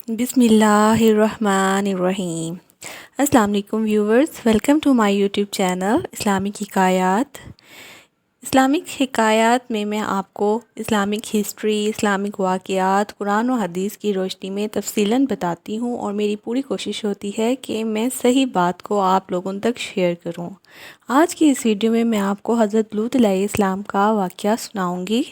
بسم اللہ الرحمن الرحیم۔ السلام علیکم viewers, welcome to my YouTube channel Islamic حکایات۔ اسلامک حکایات میں آپ کو اسلامک ہسٹری، اسلامک واقعات، قرآن و حدیث کی روشنی میں تفصیلاً بتاتی ہوں، اور میری پوری کوشش ہوتی ہے کہ میں صحیح بات کو آپ لوگوں تک شیئر کروں۔ آج کی اس ویڈیو میں آپ کو حضرت لوط علیہ السلام کا واقعہ سناؤں گی۔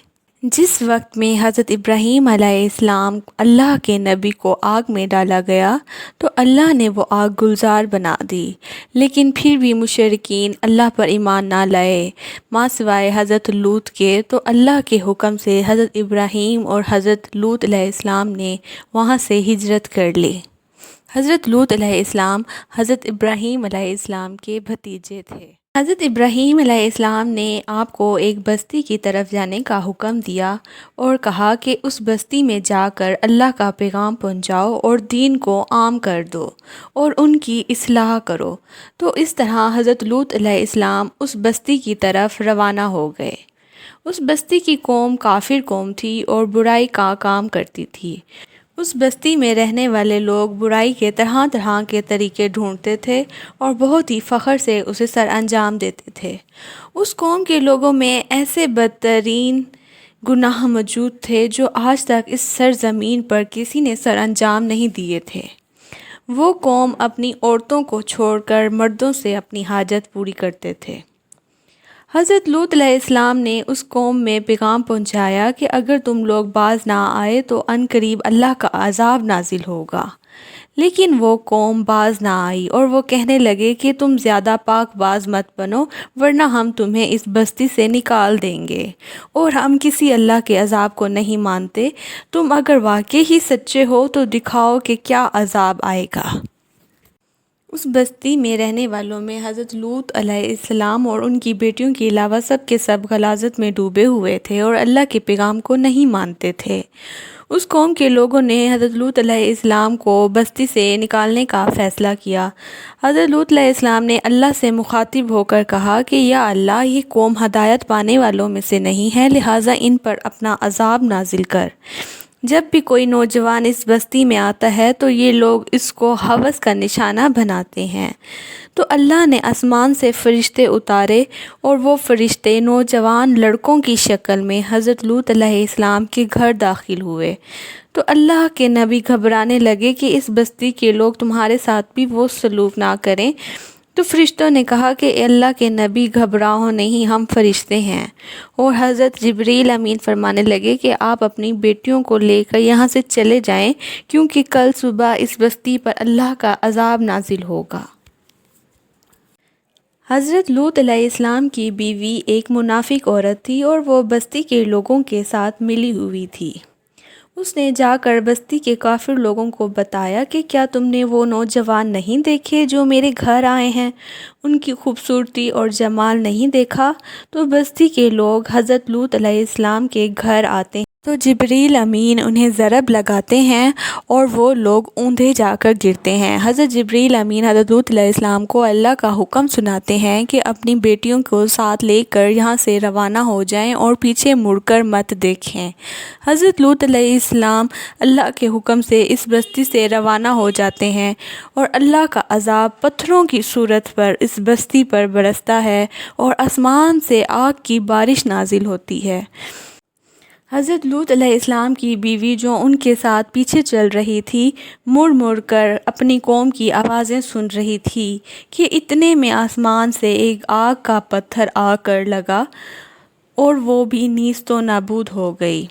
جس وقت میں حضرت ابراہیم علیہ السلام اللہ کے نبی کو آگ میں ڈالا گیا تو اللہ نے وہ آگ گلزار بنا دی، لیکن پھر بھی مشرکین اللہ پر ایمان نہ لائے ماں سوائے حضرت لوط کے۔ تو اللہ کے حکم سے حضرت ابراہیم اور حضرت لوط علیہ السلام نے وہاں سے ہجرت کر لی۔ حضرت لوط علیہ السلام حضرت ابراہیم علیہ السلام کے بھتیجے تھے۔ حضرت ابراہیم علیہ السلام نے آپ کو ایک بستی کی طرف جانے کا حکم دیا اور کہا کہ اس بستی میں جا کر اللہ کا پیغام پہنچاؤ اور دین کو عام کر دو اور ان کی اصلاح کرو۔ تو اس طرح حضرت لوط علیہ السلام اس بستی کی طرف روانہ ہو گئے۔ اس بستی کی قوم کافر قوم تھی اور برائی کا کام کرتی تھی۔ اس بستی میں رہنے والے لوگ برائی کے طرح طرح کے طریقے ڈھونڈتے تھے اور بہت ہی فخر سے اسے سر انجام دیتے تھے۔ اس قوم کے لوگوں میں ایسے بدترین گناہ موجود تھے جو آج تک اس سرزمین پر کسی نے سر انجام نہیں دیے تھے۔ وہ قوم اپنی عورتوں کو چھوڑ کر مردوں سے اپنی حاجت پوری کرتے تھے۔ حضرت لوط علیہ السلام نے اس قوم میں پیغام پہنچایا کہ اگر تم لوگ باز نہ آئے تو عنقریب اللہ کا عذاب نازل ہوگا، لیکن وہ قوم باز نہ آئی اور وہ کہنے لگے کہ تم زیادہ پاک باز مت بنو ورنہ ہم تمہیں اس بستی سے نکال دیں گے، اور ہم کسی اللہ کے عذاب کو نہیں مانتے۔ تم اگر واقعی ہی سچے ہو تو دکھاؤ کہ کیا عذاب آئے گا۔ اس بستی میں رہنے والوں میں حضرت لوط علیہ السلام اور ان کی بیٹیوں کے علاوہ سب کے سب غلاظت میں ڈوبے ہوئے تھے اور اللہ کے پیغام کو نہیں مانتے تھے۔ اس قوم کے لوگوں نے حضرت لوط علیہ السلام کو بستی سے نکالنے کا فیصلہ کیا۔ حضرت لوط علیہ السلام نے اللہ سے مخاطب ہو کر کہا کہ یا اللہ، یہ قوم ہدایت پانے والوں میں سے نہیں ہے، لہٰذا ان پر اپنا عذاب نازل کر۔ جب بھی کوئی نوجوان اس بستی میں آتا ہے تو یہ لوگ اس کو ہوس کا نشانہ بناتے ہیں۔ تو اللہ نے آسمان سے فرشتے اتارے اور وہ فرشتے نوجوان لڑکوں کی شکل میں حضرت لوط علیہ السلام کے گھر داخل ہوئے۔ تو اللہ کے نبی گھبرانے لگے کہ اس بستی کے لوگ تمہارے ساتھ بھی وہ سلوک نہ کریں۔ تو فرشتوں نے کہا کہ اے اللہ کے نبی، گھبراؤ نہیں، ہم فرشتے ہیں۔ اور حضرت جبریل امین فرمانے لگے کہ آپ اپنی بیٹیوں کو لے کر یہاں سے چلے جائیں، کیونکہ کل صبح اس بستی پر اللہ کا عذاب نازل ہوگا۔ حضرت لوط علیہ السلام کی بیوی ایک منافق عورت تھی اور وہ بستی کے لوگوں کے ساتھ ملی ہوئی تھی۔ اس نے جا کر بستی کے کافر لوگوں کو بتایا کہ کیا تم نے وہ نوجوان نہیں دیکھے جو میرے گھر آئے ہیں؟ ان کی خوبصورتی اور جمال نہیں دیکھا؟ تو بستی کے لوگ حضرت لوط علیہ السلام کے گھر آتے ہیں تو جبریل امین انہیں ضرب لگاتے ہیں اور وہ لوگ اوندھے جا کر گرتے ہیں۔ حضرت جبریل امین حضرت لوط علیہ السلام کو اللہ کا حکم سناتے ہیں کہ اپنی بیٹیوں کو ساتھ لے کر یہاں سے روانہ ہو جائیں اور پیچھے مڑ کر مت دیکھیں۔ حضرت لوط علیہ السلام اللہ کے حکم سے اس بستی سے روانہ ہو جاتے ہیں اور اللہ کا عذاب پتھروں کی صورت پر اس بستی پر برستا ہے اور آسمان سے آگ کی بارش نازل ہوتی ہے۔ حضرت لوط علیہ السلام کی بیوی جو ان کے ساتھ پیچھے چل رہی تھی، مڑ مڑ کر اپنی قوم کی آوازیں سن رہی تھی کہ اتنے میں آسمان سے ایک آگ کا پتھر آ کر لگا اور وہ بھی نیست و نابود ہو گئی۔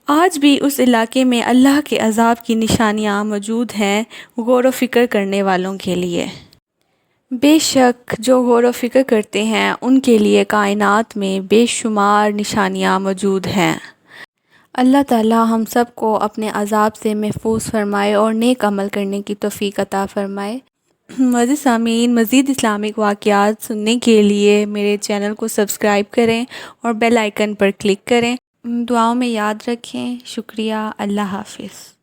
آج بھی اس علاقے میں اللہ کے عذاب کی نشانیاں موجود ہیں غور و فکر کرنے والوں کے لیے۔ بے شک جو غور و فکر کرتے ہیں ان کے لیے کائنات میں بے شمار نشانیاں موجود ہیں۔ اللہ تعالی ہم سب کو اپنے عذاب سے محفوظ فرمائے اور نیک عمل کرنے کی توفیق عطا فرمائے۔ مزید سامعین، مزید اسلامک واقعات سننے کے لیے میرے چینل کو سبسکرائب کریں اور بیل آئیکن پر کلک کریں۔ دعاؤں میں یاد رکھیں۔ شکریہ۔ اللہ حافظ۔